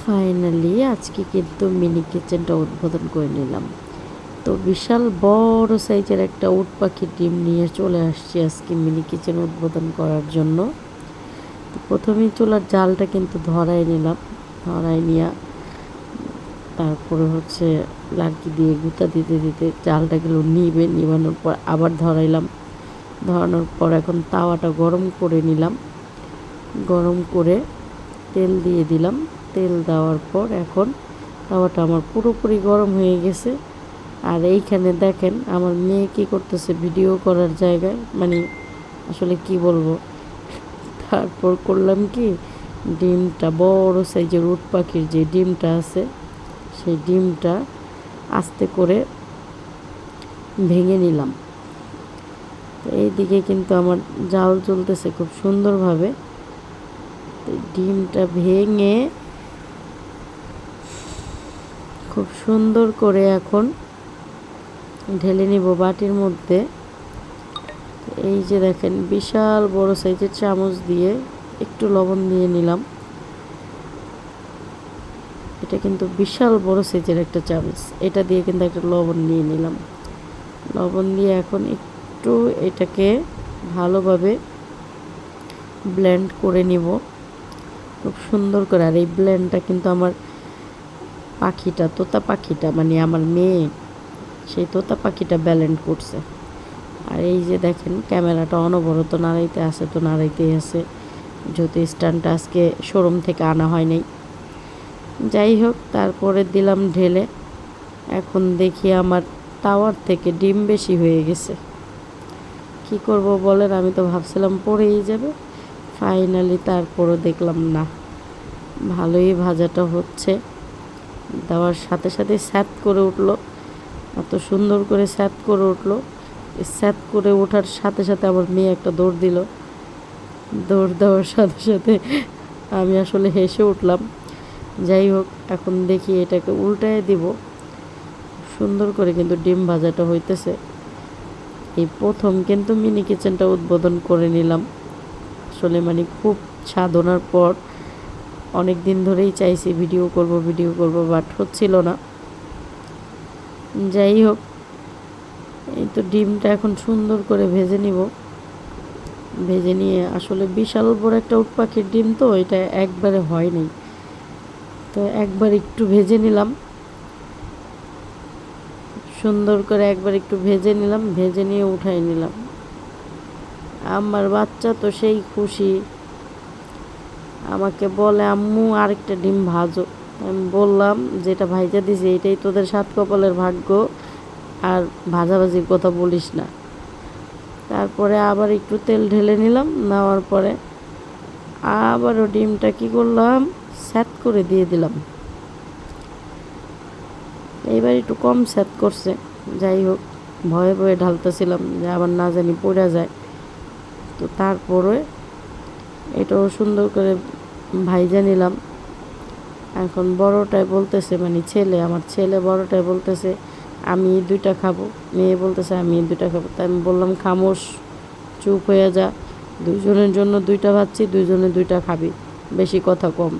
Finally আজকে কিন্তু mini কিচেনটা উদ্বোধন করে নিলাম। তো বিশাল বড় সাইজের একটা উট পাখির ডিম নিয়ে চলে আসছি আজকে মিনি কিচেন উদ্বোধন করার জন্য। তো প্রথমেই চুলার জালটা কিন্তু ধরাই নিলাম, ধরাই নিয়ে তারপরে লাড়কি দিয়ে গুঁতা দিতে দিতে জালটাগুলো নিবানোর পর আবার ধরাইলাম। ধরানোর পর এখন তাওয়াটা গরম করে নিলাম, গরম করে তেল দিয়ে দিলাম। তেল দেওয়ার পর এখন তাওয়াটা আমার পুরোপুরি গরম হয়ে গেছে। আর এইখানে দেখেন আমার মেয়ে কী করতেছে ভিডিও করার জায়গায়, মানে আসলে কি বলবো। তারপর করলাম কি, ডিমটা বড় সাইজের উট পাখির যে ডিমটা আছে সেই ডিমটা আস্তে করে ভেঙে নিলাম। তো এইদিকে কিন্তু আমার জাল চলতেছে খুব সুন্দরভাবে। ডিমটা ভেঙে খুব সুন্দর করে এখন ঢেলে নিব বাটির মধ্যে। এই যে দেখেন বিশাল বড় সাইজের চামচ দিয়ে একটু লবণ দিয়ে নিলাম। এটা কিন্তু বিশাল বড় সাইজের একটা চামচ, এটা দিয়ে কিন্তু একটা লবণ নিয়ে নিলাম। লবণ দিয়ে এখন একটু এটাকে ভালোভাবে ব্লেন্ড করে নিব খুব সুন্দর করে। আর এই ব্লেন্ডটা কিন্তু আমার তোতা পাখিটা মানে আমার মেয়ে সেই তোতা পাখিটা ব্যালেন্ড করছে। আর এই যে দেখেন ক্যামেরাটা অনবরত নাড়াইতেই আছে, যেহেতু স্ট্যান্ডটা আজকে শোরুম থেকে আনা হয় নাই। যাই হোক, তারপরে দিলাম ঢেলে। এখন দেখি আমার তাওয়ার থেকে ডিম বেশি হয়ে গেছে। কি করব বলেন, আমি তো ভাবছিলাম পড়েই যাবে। ফাইনালি তারপরও দেখলাম না, ভালোই ভাজাটা হচ্ছে। দেওয়ার সাথে সাথে স্যাত করে উঠলো, এত সুন্দর করে স্যাত করে উঠলো। স্যাত করে ওঠার সাথে সাথে আমার মেয়ে একটা দৌড় দিল। দৌড় দেওয়ার সাথে সাথে আমি আসলে হেসে উঠলাম। যাই হোক, এখন দেখি এটাকে উল্টায় দিব। সুন্দর করে কিন্তু ডিম ভাজাটা হইতেছে। এই প্রথম কিন্তু মিনি কিচেনটা উদ্বোধন করে নিলাম। আসলে মানে খুব সাধনার পর অনেক দিন ধরেই চাইছি ভিডিও করব, বাট হচ্ছিল না। যাই হোক, এই তো ডিমটা এখন সুন্দর করে ভেজে নিব। ভেজে নিয়ে আসলে বিশাল বড় একটা উট পাখির ডিম, তো এটা একবারে হয় নাই, তো একবার একটু ভেজে নিলাম। সুন্দর করে একবার একটু ভেজে নিলাম, ভেজে নিয়ে উঠাই নিলাম। আমার বাচ্চা তো সেই খুশি, আমাকে বলে আম্মু আরেকটা ডিম ভাজো। আমি বললাম যেটা ভাইজা দিছি এটাই তোদের সাত কপালের ভাগ্য, আর ভাজাভাজির কথা বলিস না। তারপরে আবার একটু তেল ঢেলে নিলাম, নেওয়ার পরে আবারও ডিমটা কি করলাম, স্যাত করে দিয়ে দিলাম। এইবার একটু কম স্যাত করছে। যাই হোক, ভয়ে ভয়ে ঢালতেছিলাম যে আবার না জানি পড়ে যায়। তো তারপরে এটাও সুন্দর করে ভাইজা নিলাম। এখন বড়টাই বলতেছে, মানে আমার ছেলে বড়টাই বলতেছে আমি দুইটা খাবো, মেয়ে বলতেছে আমি দুইটা খাবো। তাই আমি বললাম খামোশ, চুপ হয়ে যা, দুইজনের জন্য দুইটা ভাবছি, দুইজনে দুইটা খাবি, বেশি কথা কম।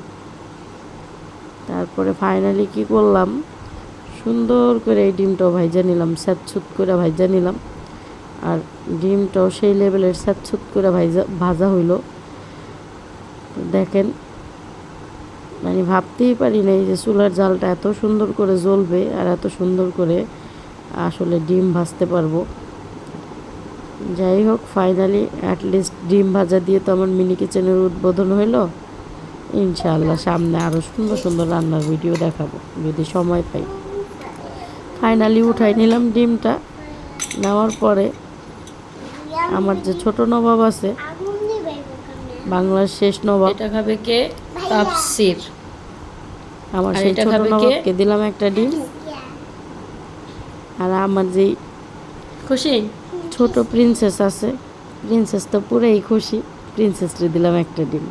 তারপরে ফাইনালি কি করলাম, সুন্দর করে এই ডিমটাও ভাইজা নিলাম, স্যাঁতছুত করে ভাইজা নিলাম। আর ডিমটাও সেই লেভেলের স্যাঁতছুত করে ভাজা হইল। দেখেন, মানে ভাবতেই পারি না এই যে চুলার জালটা এত সুন্দর করে জ্বলবে আর এত সুন্দর করে আসলে ডিম ভাজতে পারবো। যাই হোক, ফাইনালি অ্যাটলিস্ট ডিম ভাজা দিয়ে তো আমার মিনি কিচেনের উদ্বোধন হইল। ইনশাআল্লাহ সামনে আরও সুন্দর সুন্দর রান্নার ভিডিও দেখাবো যদি সময় পাই। ফাইনালি উঠাই নিলাম ডিমটা। নেওয়ার পরে আমার যে ছোট নবাব আছে, বাংলার শেষ নবাব, এটা খাবে কে? তাফসির। আমার সেই ছোট নবাবকে দিলাম একটা ডিম। আর আমার যেই খুশি ছোট প্রিন্সেস আছে, প্রিন্সেস তো পুরাই খুশি, প্রিন্সেসরে দিলাম একটা ডিম।